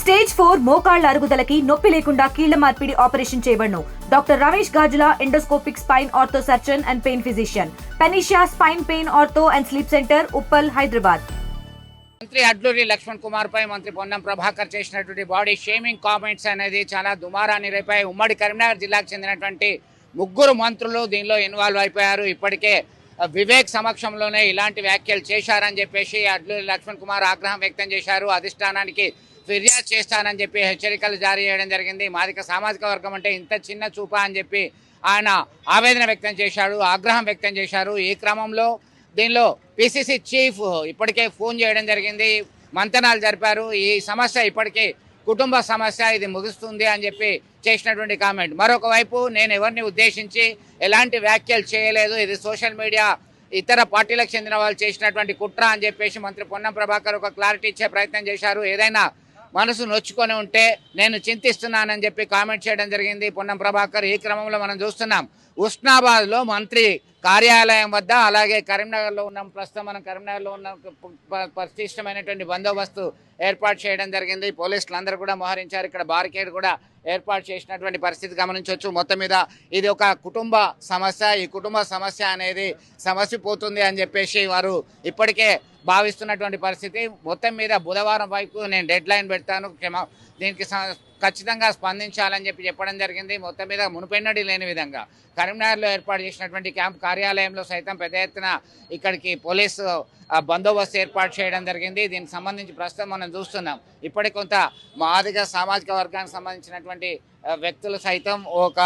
Stage 4 మోకాళ్ల అరుగుదలకి నొప్పి లేకుండా కీళ్ల మార్పిడి ఆపరేషన్ చేయబడును. Doctor Ramesh Gajula, endoscopic spine ortho surgeon and pain physician, పెనిషియా spine pain ortho and sleep centre, Uppal, Hyderabad. మంత్రి అడ్లూరి లక్ష్మణ్ కుమార్ పై మంత్రి పొన్నం ప్రభాకర్ చేసినటువంటి బాడీ షేమింగ్ కామెంట్స్ అనేది చాలా దుమారాన్ని రేపాయి. ఉమ్మడి కరీంనగర్ జిల్లాకు చెందినటువంటి ముగ్గురు మంత్రులు దీనిలో ఇన్వాల్వ్ అయిపోయారు. ఇప్పటికే వివేక్ సమక్షంలోనే ఇలాంటి వ్యాఖ్యలు చేశారని చెప్పేసి అడ్లూరి లక్ష్మణ్ కుమార్ ఆగ్రహం వ్యక్తం చేశారు. అధిష్టానానికి ఫిర్యాదు చేస్తానని చెప్పి హెచ్చరికలు జారీ చేయడం జరిగింది. మాదిక సామాజిక వర్గం అంటే ఇంత చిన్న చూపా అని చెప్పి ఆయన ఆవేదన వ్యక్తం చేశాడు, ఆగ్రహం వ్యక్తం చేశారు. ఈ క్రమంలో దీనిలో పిసిసి చీఫ్ ఇప్పటికే ఫోన్ చేయడం జరిగింది, మంతనాలు జరిపారు. ఈ సమస్య ఇప్పటికే కుటుంబ సమస్య, ఇది ముగుస్తుంది అని చెప్పి చేసినటువంటి కామెంట్. మరొక వైపు నేను ఎవరిని ఉద్దేశించి ఎలాంటి వ్యాఖ్యలు చేయలేదు, ఇది సోషల్ మీడియా ఇతర పార్టీలకు చెందిన వాళ్ళు చేసినటువంటి కుట్ర అని చెప్పేసి మంత్రి పొన్నం ప్రభాకర్ ఒక క్లారిటీ ఇచ్చే ప్రయత్నం చేశారు. ఏదైనా మనసు నొచ్చుకొని ఉంటే నేను చింతిస్తున్నానని చెప్పి కామెంట్ చేయడం జరిగింది పొన్నం ప్రభాకర్. ఈ క్రమంలో మనం చూస్తున్నాం ఉస్నాబాద్లో మంత్రి కార్యాలయం వద్ద, అలాగే కరీంనగర్లో ఉన్నాం, ప్రస్తుతం మనం కరీంనగర్లో ఉన్న ప్రతిష్టమైనటువంటి బందోబస్తు ఏర్పాటు చేయడం జరిగింది. పోలీసులు అందరూ కూడా మోహరించారు. ఇక్కడ బారికేడ్ కూడా ఏర్పాటు చేసినటువంటి పరిస్థితి గమనించవచ్చు. మొత్తం మీద ఇది ఒక కుటుంబ సమస్య, ఈ కుటుంబ సమస్య అనేది సమస్య పోతుంది అని చెప్పేసి వారు ఇప్పటికే భావిస్తున్నటువంటి పరిస్థితి. మొత్తం మీద బుధవారం వైపు నేను డెడ్ లైన్ పెడతాను, దీనికి ఖచ్చితంగా స్పందించాలని చెప్పి చెప్పడం జరిగింది. మొత్తం మీద మునుపెన్నడీ లేని విధంగా కరీంనగర్లో ఏర్పాటు చేసినటువంటి క్యాంప్ కార్యాలయంలో సైతం పెద్ద ఎత్తున ఇక్కడికి పోలీసు బందోబస్తు ఏర్పాటు చేయడం జరిగింది. దీనికి సంబంధించి ప్రస్తుతం మనం చూస్తున్నాం ఇప్పటికి కొంత మాదిగ సామాజిక వర్గానికి సంబంధించినటువంటి వ్యక్తులు సైతం ఒక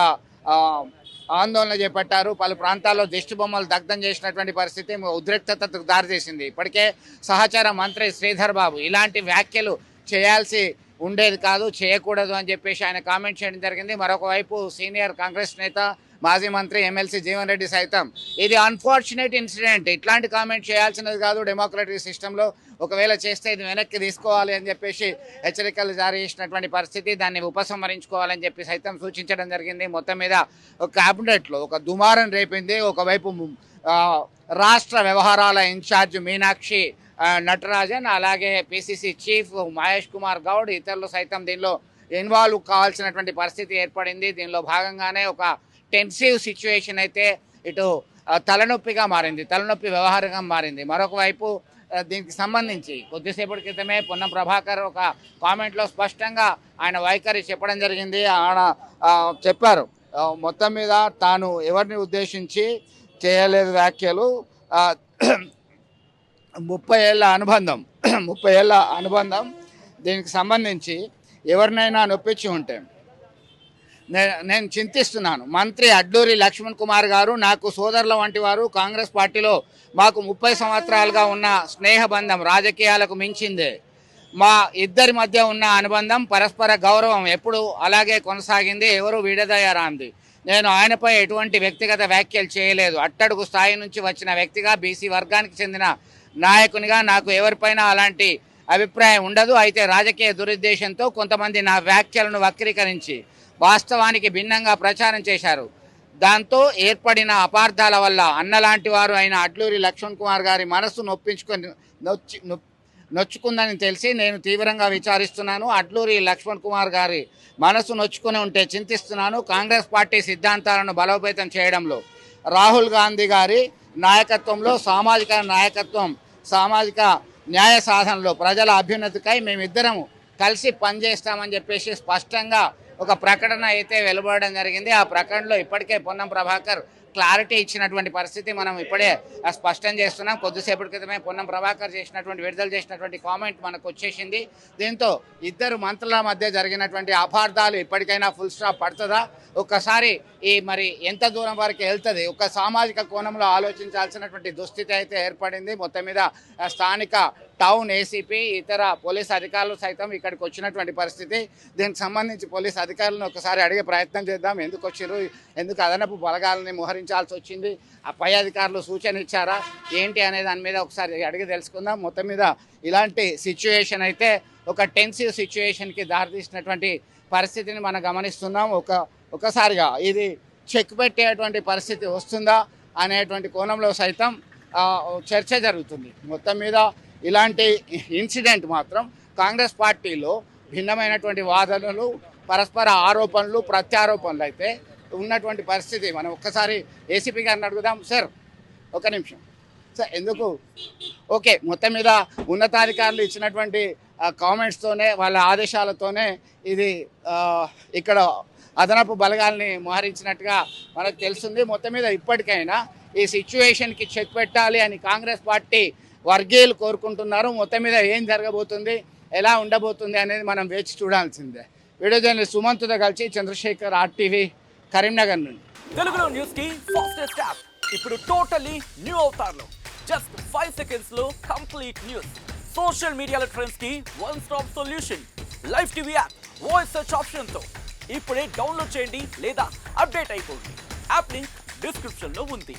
ఆందోళన చేపట్టారు. పలు ప్రాంతాల్లో దిష్టి బొమ్మలు దగ్ధం చేసినటువంటి పరిస్థితి ఉద్రిక్తతకు దారితీసింది. ఇప్పటికే సహచార మంత్రి శ్రీధర్ బాబు ఇలాంటి వ్యాఖ్యలు చేయాల్సి ఉండేది కాదు, చేయకూడదు అని చెప్పేసి ఆయన కామెంట్ చేయడం జరిగింది. మరొక వైపు సీనియర్ కాంగ్రెస్ నేత, మాజీ మంత్రి ఎమ్మెల్సీ జీవన్ రెడ్డి సైతం ఇది అన్ఫార్చునేట్ ఇన్సిడెంట్, ఇట్లాంటి కామెంట్ చేయాల్సినది కాదు డెమోక్రటిక్ సిస్టంలో, ఒకవేళ చేస్తే ఇది వెనక్కి తీసుకోవాలి అని చెప్పేసి హెచ్చరికలు జారీ చేసినటువంటి పరిస్థితి, దాన్ని ఉపసంహరించుకోవాలని చెప్పి సైతం సూచించడం జరిగింది. మొత్తం మీద ఒక క్యాబినెట్లో ఒక దుమారం రేపింది. ఒకవైపు రాష్ట్ర వ్యవహారాల ఇన్ఛార్జ్ మీనాక్షి నటరాజన్, అలాగే పిసిసి చీఫ్ మహేష్ కుమార్ గౌడ్, ఇతరులు సైతం దీనిలో ఇన్వాల్వ్ కావాల్సినటువంటి పరిస్థితి ఏర్పడింది. దీనిలో భాగంగానే ఒక టెన్సివ్ సిచ్యువేషన్ అయితే ఇటు తలనొప్పిగా మారింది, తలనొప్పి వ్యవహారంగా మారింది. మరొక వైపు దీనికి సంబంధించి కొద్దిసేపటి క్రితమే పొన్నం ప్రభాకర్ ఒక కామెంట్లో స్పష్టంగా ఆయన వైఖరి చెప్పడం జరిగింది. ఆయన చెప్పారు మొత్తం మీద తాను ఎవరిని ఉద్దేశించి చేయలేదు వ్యాఖ్యలు, 30 ఏళ్ళ అనుబంధం దీనికి సంబంధించి ఎవరినైనా నొప్పించి ఉంటే నేను చింతిస్తున్నాను. మంత్రి అడ్లూరి లక్ష్మణ్ కుమార్ గారు నాకు సోదరుల వంటి వారు. కాంగ్రెస్ పార్టీలో మాకు 30 సంవత్సరాలుగా ఉన్న స్నేహబంధం రాజకీయాలకు మించిందే. మా ఇద్దరి మధ్య ఉన్న అనుబంధం, పరస్పర గౌరవం ఎప్పుడు అలాగే కొనసాగింది, ఎవరు విడదయ్యారాంది. నేను ఆయనపై ఎటువంటి వ్యక్తిగత వ్యాఖ్యలు చేయలేదు. అట్టడుగు స్థాయి నుంచి వచ్చిన వ్యక్తిగా, బీసీ వర్గానికి చెందిన నాయకునిగా నాకు ఎవరిపైనా అలాంటి అభిప్రాయం ఉండదు. అయితే రాజకీయ దురుద్దేశంతో కొంతమంది నా వ్యాఖ్యలను వక్రీకరించి వాస్తవానికి భిన్నంగా ప్రచారం చేశారు. దాంతో ఏర్పడిన అపార్థాల వల్ల అన్నలాంటి వారు అయిన అడ్లూరి లక్ష్మణ్ కుమార్ గారి మనసు నొచ్చుకుందని తెలిసి నేను తీవ్రంగా విచారిస్తున్నాను. అడ్లూరి లక్ష్మణ్ కుమార్ గారి మనసు నొచ్చుకుని ఉంటే చింతిస్తున్నాను. కాంగ్రెస్ పార్టీ సిద్ధాంతాలను బలోపేతం చేయడంలో, రాహుల్ గాంధీ గారి నాయకత్వంలో సామాజిక న్యాయ సాధనలో, ప్రజల అభ్యున్నతికై మేమిద్దరము కలిసి పనిచేస్తామని చెప్పేసి స్పష్టంగా ఒక ప్రకటన అయితే వెలువడడం జరిగింది. ఆ ప్రకటనలో ఇప్పటికే పొన్నం ప్రభాకర్ క్లారిటీ ఇచ్చినటువంటి పరిస్థితి మనం ఇప్పుడే స్పష్టం చేస్తున్నాం. కొద్దిసేపటి క్రితమే పొన్నం ప్రభాకర్ విడుదల చేసినటువంటి కామెంట్ మనకు వచ్చేసింది. దీంతో ఇద్దరు మంత్రుల మధ్య జరిగినటువంటి అపార్థాలు ఇప్పటికైనా ఫుల్ స్టాప్ పడుతుందా, ఒక్కసారి మరి ఎంత దూరం వరకు వెళ్తుంది, ఒక సామాజిక కోణంలో ఆలోచించాల్సినటువంటి దుస్థితి అయితే ఏర్పడింది. మొత్తం మీద స్థానిక టౌన్ ఏసీపీ, ఇతర పోలీస్ అధికారులు సైతం ఇక్కడికి వచ్చినటువంటి పరిస్థితి. దీనికి సంబంధించి పోలీస్ అధికారులను ఒకసారి అడిగే ప్రయత్నం చేద్దాం. ఎందుకు వచ్చారు, ఎందుకు అదనపు బలగాలని మోహరించాల్సి వచ్చింది, ఆ పై అధికారులు సూచన ఇచ్చారా ఏంటి అనే దాని మీద ఒకసారి అడిగి తెలుసుకుందాం. మొత్తం మీద ఇలాంటి సిచ్యువేషన్ అయితే ఒక టెన్సివ్ సిచ్యువేషన్కి దారితీసినటువంటి పరిస్థితిని మనం గమనిస్తున్నాం. ఒకసారిగా ఇది చెక్ పెట్టేటువంటి పరిస్థితి వస్తుందా అనేటువంటి కోణంలో సైతం చర్చ జరుగుతుంది. మొత్తం మీద ఇలాంటి ఇన్సిడెంట్ మాత్రం కాంగ్రెస్ పార్టీలో భిన్నమైనటువంటి వాదనలు, పరస్పర ఆరోపణలు, ప్రత్యారోపణలు అయితే ఉన్నటువంటి పరిస్థితి. మనం ఒక్కసారి ఏసీపీ గారిని అడుగుదాం. సార్ ఒక నిమిషం సార్, ఎందుకు ఓకే మొత్తం మీద ఉన్నతాధికారులు ఇచ్చినటువంటి కామెంట్స్తోనే, వాళ్ళ ఆదేశాలతోనే ఇది ఇక్కడ అదనపు బలగాల్ని మోహరించినట్టుగా మనకు తెలుస్తుంది. మొత్తం మీద ఇప్పటికైనా ఈ సిచ్యువేషన్కి చెక్ పెట్టాలి అని కాంగ్రెస్ పార్టీ వర్గీయులు కోరుకుంటున్నారు. మొత్తం మీద ఏం జరగబోతుంది, ఎలా ఉండబోతుంది అనేది మనం వేచి చూడాల్సిందే. వీడియో జర్నలిస్ట్ సుమంత్తో కలిసి చంద్రశేఖర్, RTV, కరీంనగర్ నుండి. తెలుగులో న్యూస్ కి ఫాస్టెస్ట్ యాప్ ఇప్పుడు టోటలీ న్యూ అవతార్లో జస్ట్ 5 seconds లో కంప్లీట్ న్యూస్. సోషల్ మీడియాలో ట్రెండ్స్ కి one stop solution. Live TV app voice search option తో ఇప్పుడే డౌన్లోడ్ చేయండి లేదా అప్డేట్ అయిపోండి. యాప్ లింక్ డిస్క్రిప్షన్ లో ఉంది.